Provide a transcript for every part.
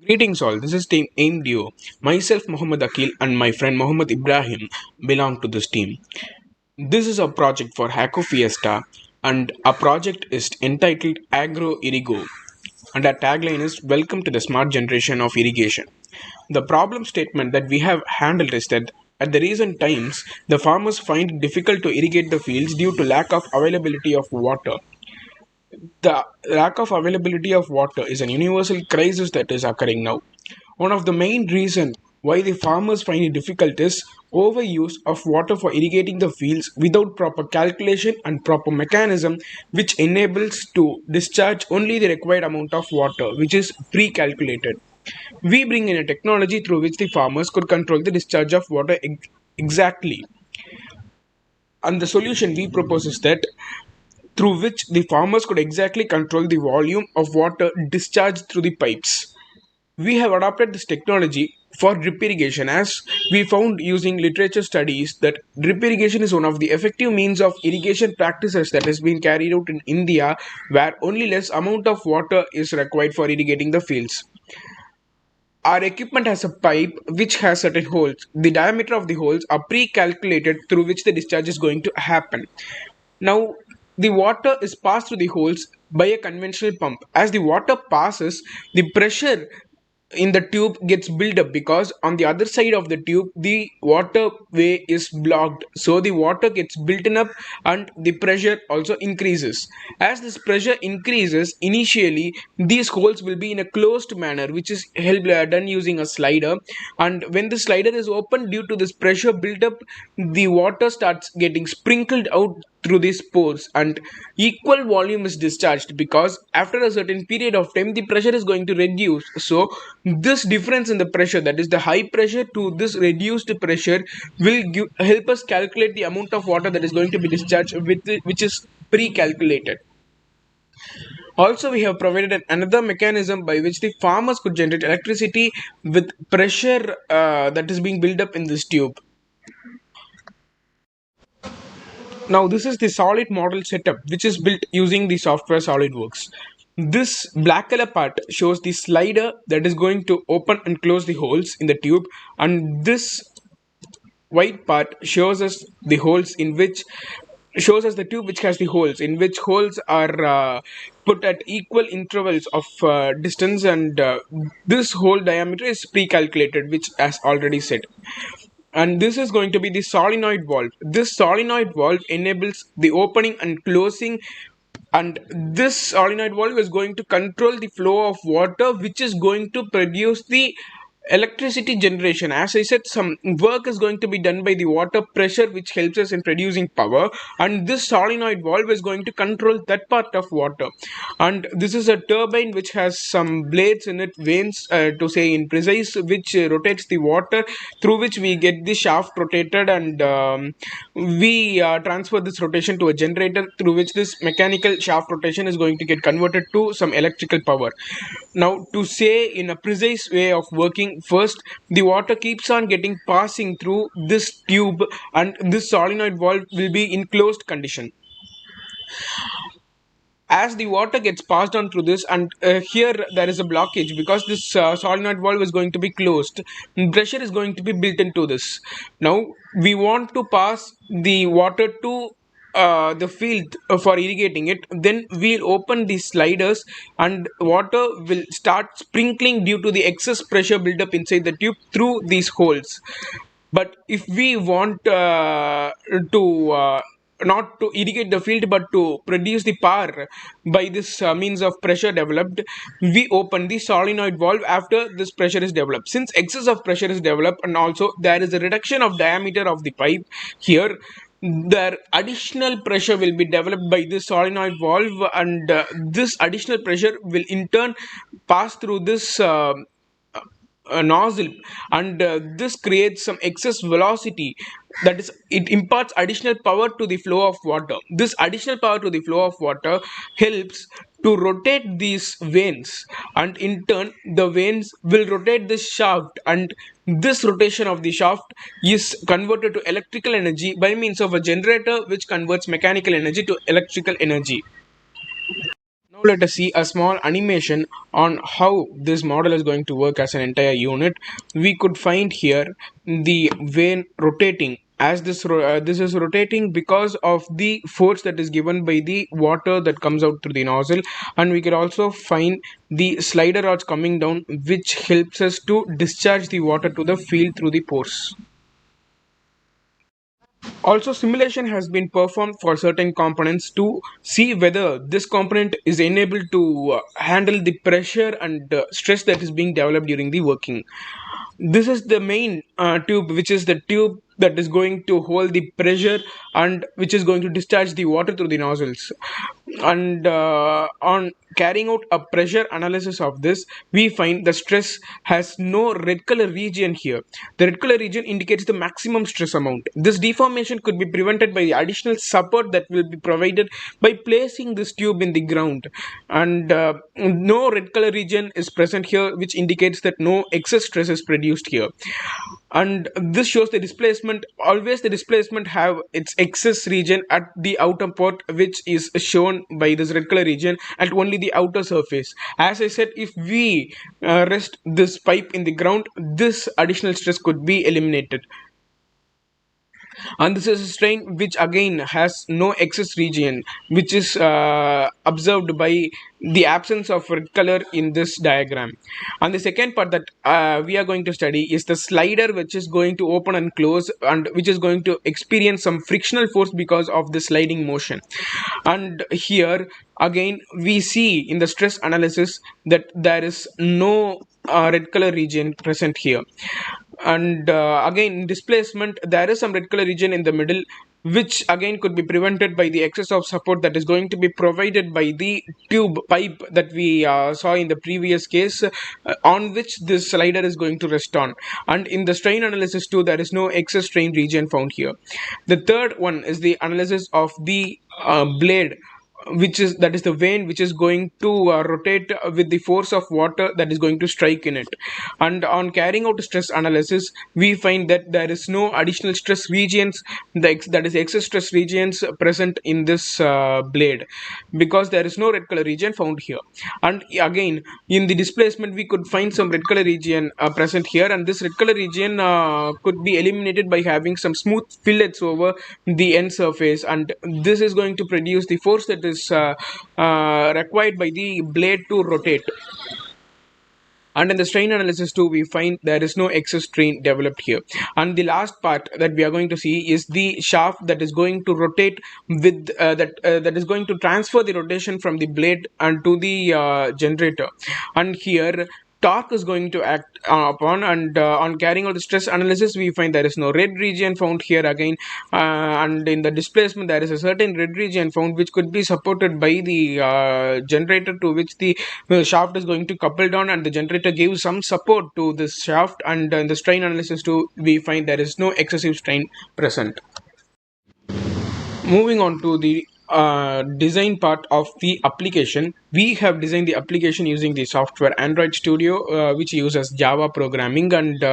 Greetings all, this is team AimDuo. Myself Muhammad Akil and my friend Muhammad Ibrahim belong to this team. This is a project for HackOFiesta and our project is entitled Agro Irrigo and our tagline is Welcome to the Smart Generation of Irrigation. The problem statement that we have handled is that at the recent times, the farmers find it difficult to irrigate the fields due to lack of availability of water. The lack of availability of water is a universal crisis that is occurring now. One of the main reasons why the farmers find it difficult is overuse of water for irrigating the fields without proper calculation and proper mechanism which enables to discharge only the required amount of water which is pre-calculated. We bring in a technology through which the farmers could control the discharge of water exactly. And the solution we propose is that through which the farmers could exactly control the volume of water discharged through the pipes. We have adopted this technology for drip irrigation as we found using literature studies that drip irrigation is one of the effective means of irrigation practices that has been carried out in India where only less amount of water is required for irrigating the fields. Our equipment has a pipe which has certain holes. The diameter of the holes are pre-calculated through which the discharge is going to happen. Now, the water is passed through the holes by a conventional pump. As the water passes, the pressure in the tube gets built up because on the other side of the tube the waterway is blocked, so the water gets built up and the pressure also increases. As this pressure increases, initially these holes will be in a closed manner which is done using a slider, and when the slider is opened due to this pressure built up, the water starts getting sprinkled out through these pores and equal volume is discharged because after a certain period of time the pressure is going to reduce. So this difference in the pressure, that is the high pressure to this reduced pressure, will help us calculate the amount of water that is going to be discharged which is pre-calculated. Also, we have provided another mechanism by which the farmers could generate electricity with pressure that is being built up in this tube. Now this is the solid model setup which is built using the software SolidWorks. This black color part shows the slider that is going to open and close the holes in the tube, and this white part shows us the holes in which shows us the tube which has the holes in which holes are put at equal intervals of distance, and this hole diameter is pre-calculated which as already said. And this is going to be the solenoid valve. This solenoid valve enables the opening and closing, and this solenoid valve is going to control the flow of water which is going to produce the electricity generation. As I said, some work is going to be done by the water pressure which helps us in producing power, and this solenoid valve is going to control that part of water. And this is a turbine which has some blades in it, vanes to say in precise, which rotates the water through which we get the shaft rotated, and we transfer this rotation to a generator through which this mechanical shaft rotation is going to get converted to some electrical power. Now, to say in a precise way of working, first the water keeps on getting passing through this tube and this solenoid valve will be in closed condition. As the water gets passed on through this, and here there is a blockage because this solenoid valve is going to be closed, pressure is going to be built into this. Now we want to pass the water to the field for irrigating it, then we'll open the sliders and water will start sprinkling due to the excess pressure built up inside the tube through these holes. But if we want to not to irrigate the field but to produce the power by this means of pressure developed, we open the solenoid valve after this pressure is developed. Since excess of pressure is developed and also there is a reduction of diameter of the pipe here, there additional pressure will be developed by this solenoid valve, and this additional pressure will in turn pass through this nozzle, and this creates some excess velocity, that is it imparts additional power to the flow of water. This additional power to the flow of water helps to rotate these vanes, and in turn the vanes will rotate this shaft, and this rotation of the shaft is converted to electrical energy by means of a generator which converts mechanical energy to electrical energy. Now let us see a small animation on how this model is going to work as an entire unit. We could find here the vane rotating, as this is rotating because of the force that is given by the water that comes out through the nozzle, and we could also find the slider rods coming down, which helps us to discharge the water to the field through the pores. Also, simulation has been performed for certain components to see whether this component is enabled to handle the pressure and stress that is being developed during the working. This is the main tube, which is the tube that is going to hold the pressure and which is going to discharge the water through the nozzles. And on carrying out a pressure analysis of this, we find the stress has no red color region here. The red color region indicates the maximum stress amount. This deformation could be prevented by the additional support that will be provided by placing this tube in the ground. And no red color region is present here, which indicates that no excess stress is produced here. And this shows the displacement. Always the displacement have its excess region at the outer port, which is shown by this red color region at only the outer surface. As I said, if we rest this pipe in the ground, this additional stress could be eliminated. And this is a strain which again has no excess region, which is observed by the absence of red color in this diagram. And the second part that we are going to study is the slider, which is going to open and close and which is going to experience some frictional force because of the sliding motion. And here again we see in the stress analysis that there is no red color region present here. And again in displacement there is some red color region in the middle, which again could be prevented by the excess of support that is going to be provided by the tube pipe that we saw in the previous case, on which this slider is going to rest on. And in the strain analysis too, there is no excess strain region found here. The third one is the analysis of the blade, which is that is the vane which is going to rotate with the force of water that is going to strike in it. And on carrying out stress analysis, we find that there is no additional stress regions, that is excess stress regions present in this blade, because there is no red color region found here. And again in the displacement we could find some red color region present here, and this red color region could be eliminated by having some smooth fillets over the end surface, and this is going to produce the force that is required by the blade to rotate. And in the strain analysis too, we find there is no excess strain developed here. And the last part that we are going to see is the shaft that is going to rotate with that is going to transfer the rotation from the blade and to the generator. And here torque is going to act upon. And on carrying out the stress analysis, we find there is no red region found here again. And in the displacement there is a certain red region found, which could be supported by the generator to which the shaft is going to couple down, and the generator gives some support to this shaft. And in the strain analysis too, we find there is no excessive strain present. Moving on to the design part of the application, we have designed the application using the software Android Studio, which uses Java programming. And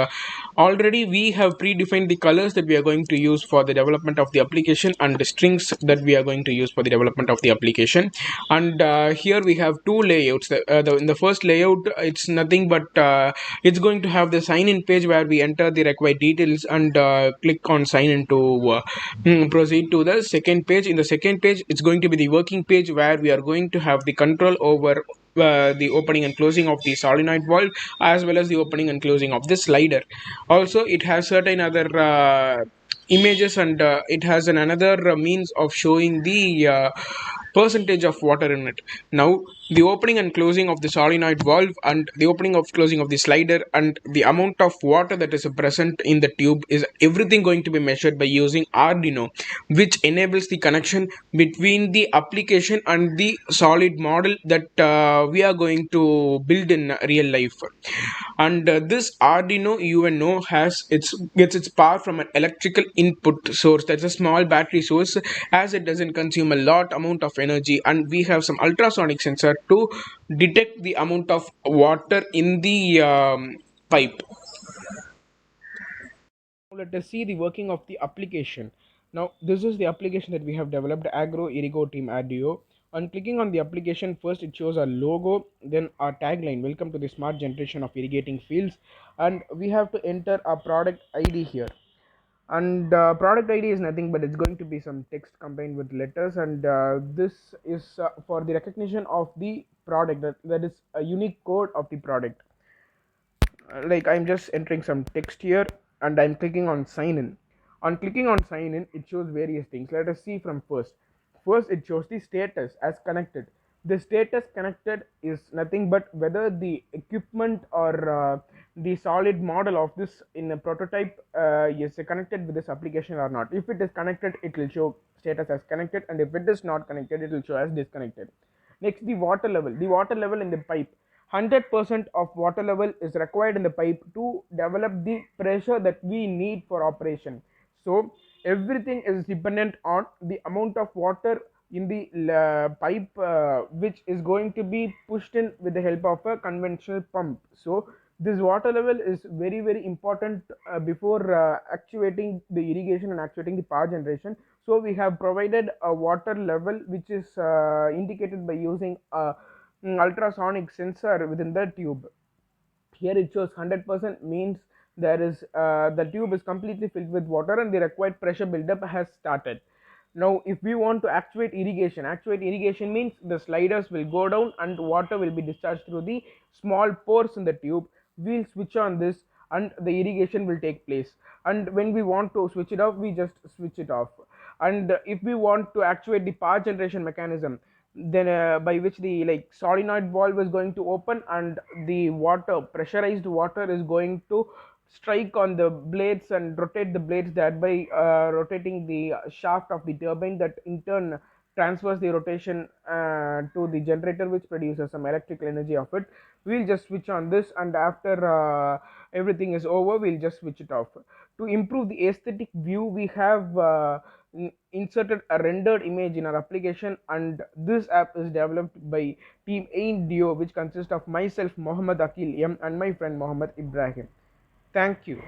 already we have predefined the colors that we are going to use for the development of the application and the strings that we are going to use for the development of the application. And here we have two layouts. In the first layout, it's nothing but it's going to have the sign in page where we enter the required details and click on sign in to proceed to the second page. In the second page, it's going to be the working page where we are going to have the control over the opening and closing of the solenoid valve, as well as the opening and closing of the slider. Also, it has certain other images, and it has another means of showing the percentage of water in it. Now, the opening and closing of the solenoid valve and the opening of closing of the slider and the amount of water that is present in the tube is everything going to be measured by using Arduino, which enables the connection between the application and the solid model that we are going to build in real life. And this Arduino UNO gets its power from an electrical input source. That's a small battery source, as it doesn't consume a lot amount of energy. And we have some ultrasonic sensor to detect the amount of water in the pipe. Now let us see the working of the application. Now this is the application that we have developed, Agro Irrigo Team AimDuo. On clicking on the application, first it shows our logo, then our tagline, welcome to the smart generation of irrigating fields, and we have to enter our product ID here. And product ID is nothing but it's going to be some text combined with letters, and this is for the recognition of the product, that is a unique code of the product. Like I'm just entering some text here, and I'm clicking on sign in. On clicking on sign in, it shows various things. Let us see from first it shows the status as connected. The status connected is nothing but whether the equipment or the solid model of this in a prototype is connected with this application or not. If it is connected, it will show status as connected, and if it is not connected, it will show as disconnected. Next, the water level. The water level in the pipe. 100% of water level is required in the pipe to develop the pressure that we need for operation. So everything is dependent on the amount of water in the pipe, which is going to be pushed in with the help of a conventional pump. So this water level is very important before actuating the irrigation and actuating the power generation. So we have provided a water level which is indicated by using a ultrasonic sensor within the tube. Here it shows 100% means there is the tube is completely filled with water and the required pressure buildup has started. Now if we want to actuate irrigation means the sliders will go down and water will be discharged through the small pores in the tube. We'll switch on this and the irrigation will take place, and when we want to switch it off, we just switch it off. And if we want to actuate the power generation mechanism, then by which the like solenoid valve is going to open and the water, pressurized water, is going to strike on the blades and rotate the blades, thereby rotating the shaft of the turbine, that in turn transfers the rotation to the generator, which produces some electrical energy of it. We'll just switch on this, and after everything is over, we'll just switch it off. To improve the aesthetic view, we have inserted a rendered image in our application, and this app is developed by team AimDuo, which consists of myself, Mohammed Akil M, and my friend Mohammed Ibrahim. Thank you.